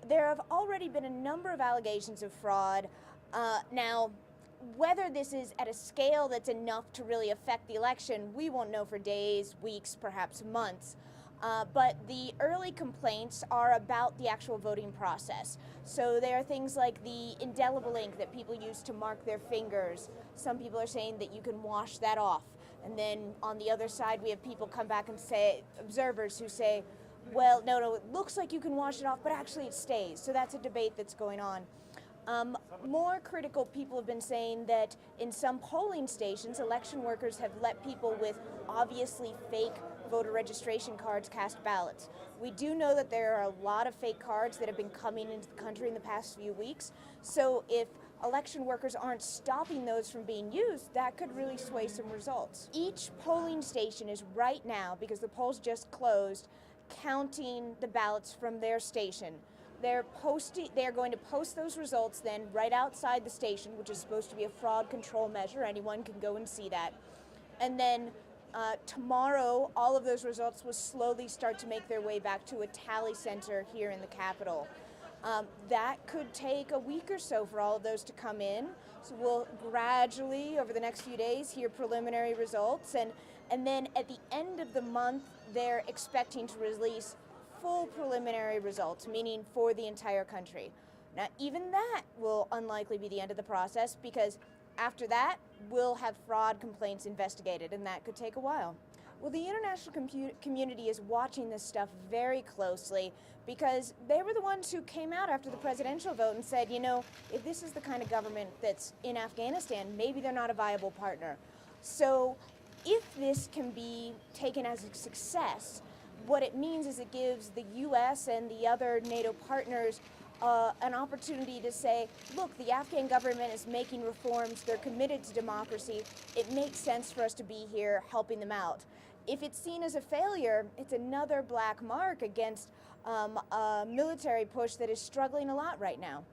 There have already been a number of allegations of fraud. Now, whether this is at a scale that's enough to really affect the election, we won't know for days, weeks, perhaps months. But the early complaints are about the actual voting process. So there are things like the indelible ink that people use to mark their fingers. Some people are saying that you can wash that off. And then on the other side, we have people come back and say, observers who say, well, no, it looks like you can wash it off, but actually it stays. So that's a debate that's going on. More critical people have been saying that in some polling stations, election workers have let people with obviously fake voter registration cards cast ballots. We do know that there are a lot of fake cards that have been coming into the country in the past few weeks. So if election workers aren't stopping those from being used, that could really sway some results. Each polling station is right now, because the polls just closed, counting the ballots from their station. They're going to post those results then right outside the station, which is supposed to be a fraud control measure. Anyone can go and see that. And then tomorrow, all of those results will slowly start to make their way back to a tally center here in the Capitol. That could take a week or so for all of those to come in. So we'll gradually, over the next few days, hear preliminary results. And then at the end of the month, they're expecting to release full preliminary results, meaning for the entire country. Now, even that will unlikely be the end of the process, because after that, we'll have fraud complaints investigated, and that could take a while. Well, the international community is watching this stuff very closely, because they were the ones who came out after the presidential vote and said, you know, if this is the kind of government that's in Afghanistan, maybe they're not a viable partner. So if this can be taken as a success, what it means is it gives the U.S. and the other NATO partners an opportunity to say, look, the Afghan government is making reforms, they're committed to democracy, it makes sense for us to be here helping them out. If it's seen as a failure, it's another black mark against a military push that is struggling a lot right now.